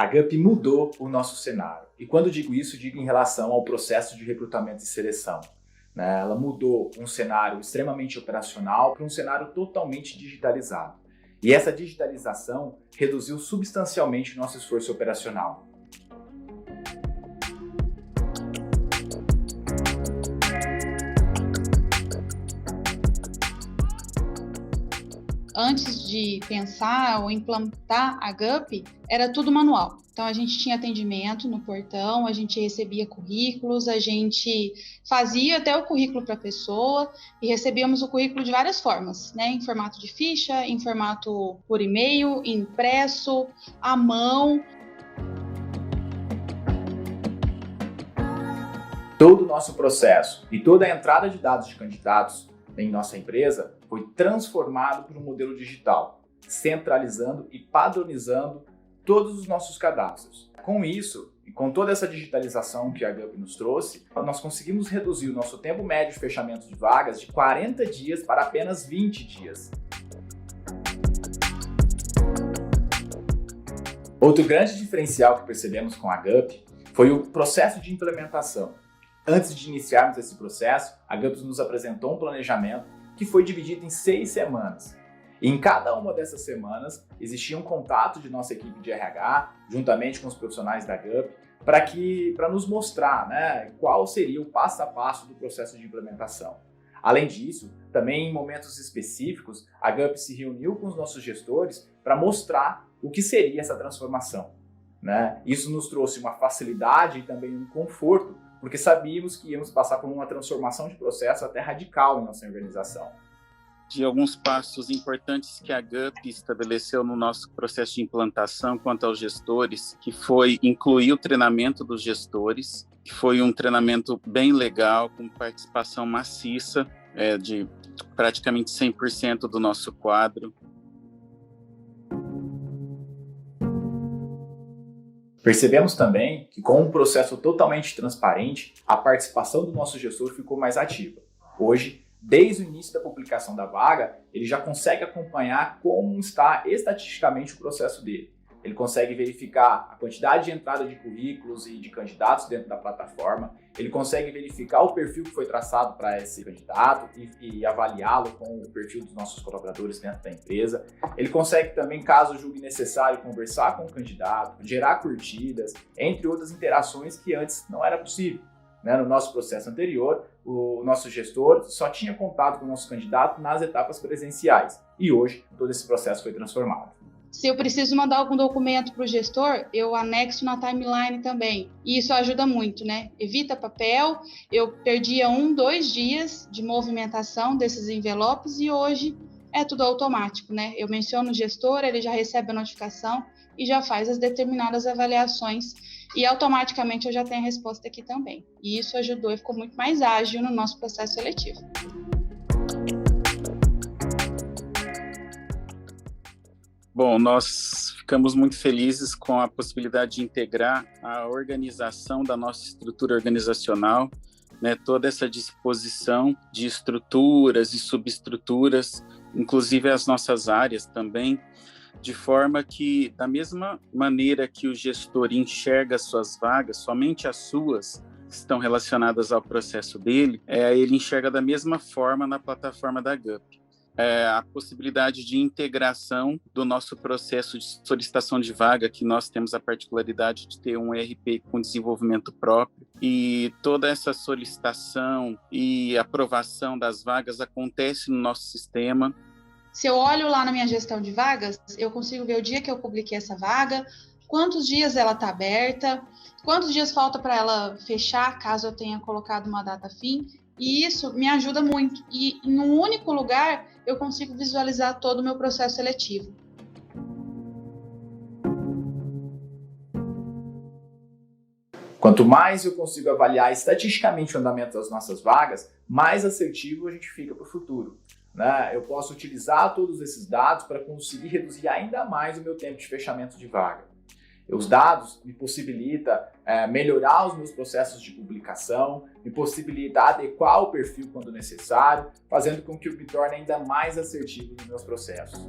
A GUP mudou o nosso cenário. E quando digo isso, digo em relação ao processo de recrutamento e seleção. Ela mudou um cenário extremamente operacional para um cenário totalmente digitalizado. E essa digitalização reduziu substancialmente o nosso esforço operacional. Antes de pensar ou implantar a GUP, era tudo manual. Então, a gente tinha atendimento no portão, a gente recebia currículos, a gente fazia até o currículo para a pessoa e recebíamos o currículo de várias formas, né? Em formato de ficha, em formato por e-mail, impresso, à mão. Todo o nosso processo e toda a entrada de dados de candidatos em nossa empresa foi transformado para um modelo digital, centralizando e padronizando todos os nossos cadastros. Com isso, e com toda essa digitalização que a GUP nos trouxe, nós conseguimos reduzir o nosso tempo médio de fechamento de vagas de 40 dias para apenas 20 dias. Outro grande diferencial que percebemos com a GUP foi o processo de implementação. Antes de iniciarmos esse processo, a GUP nos apresentou um planejamento que foi dividido em 6 semanas. E em cada uma dessas semanas existia um contato de nossa equipe de RH, juntamente com os profissionais da GUP, para nos mostrar, qual seria o passo a passo do processo de implementação. Além disso, também em momentos específicos, a GUP se reuniu com os nossos gestores para mostrar o que seria essa transformação. Isso nos trouxe uma facilidade e também um conforto, porque sabíamos que íamos passar por uma transformação de processo até radical em nossa organização. De alguns passos importantes que a GUP estabeleceu no nosso processo de implantação quanto aos gestores, que foi incluir o treinamento dos gestores, que foi um treinamento bem legal, com participação maciça de praticamente 100% do nosso quadro. Percebemos também que com um processo totalmente transparente, a participação do nosso gestor ficou mais ativa. Hoje, desde o início da publicação da vaga, ele já consegue acompanhar como está estatisticamente o processo dele. Ele consegue verificar a quantidade de entrada de currículos e de candidatos dentro da plataforma, ele consegue verificar o perfil que foi traçado para esse candidato e avaliá-lo com o perfil dos nossos colaboradores dentro da empresa. Ele consegue também, caso julgue necessário, conversar com o candidato, gerar curtidas, entre outras interações que antes não era possível. No nosso processo anterior, o nosso gestor só tinha contato com o nosso candidato nas etapas presenciais e hoje todo esse processo foi transformado. Se eu preciso mandar algum documento para o gestor, eu anexo na timeline também. E isso ajuda muito, Evita papel. Eu perdia 2 dias de movimentação desses envelopes e hoje é tudo automático, Eu menciono o gestor, ele já recebe a notificação e já faz as determinadas avaliações. E automaticamente eu já tenho a resposta aqui também. E isso ajudou e ficou muito mais ágil no nosso processo seletivo. Bom, nós ficamos muito felizes com a possibilidade de integrar a organização da nossa estrutura organizacional, toda essa disposição de estruturas e subestruturas, inclusive as nossas áreas também, de forma que, da mesma maneira que o gestor enxerga as suas vagas, somente as suas estão relacionadas ao processo dele, ele enxerga da mesma forma na plataforma da GUP. A possibilidade de integração do nosso processo de solicitação de vaga, que nós temos a particularidade de ter um ERP com desenvolvimento próprio, e toda essa solicitação e aprovação das vagas acontece no nosso sistema. Se eu olho lá na minha gestão de vagas, eu consigo ver o dia que eu publiquei essa vaga, quantos dias ela está aberta, quantos dias falta para ela fechar, caso eu tenha colocado uma data fim, e isso me ajuda muito. E em um único lugar, eu consigo visualizar todo o meu processo seletivo. Quanto mais eu consigo avaliar estatisticamente o andamento das nossas vagas, mais assertivo a gente fica para o futuro. Eu posso utilizar todos esses dados para conseguir reduzir ainda mais o meu tempo de fechamento de vaga. Os dados me possibilitam melhorar os meus processos de publicação, me possibilita adequar o perfil quando necessário, fazendo com que eu me torne ainda mais assertivo nos meus processos.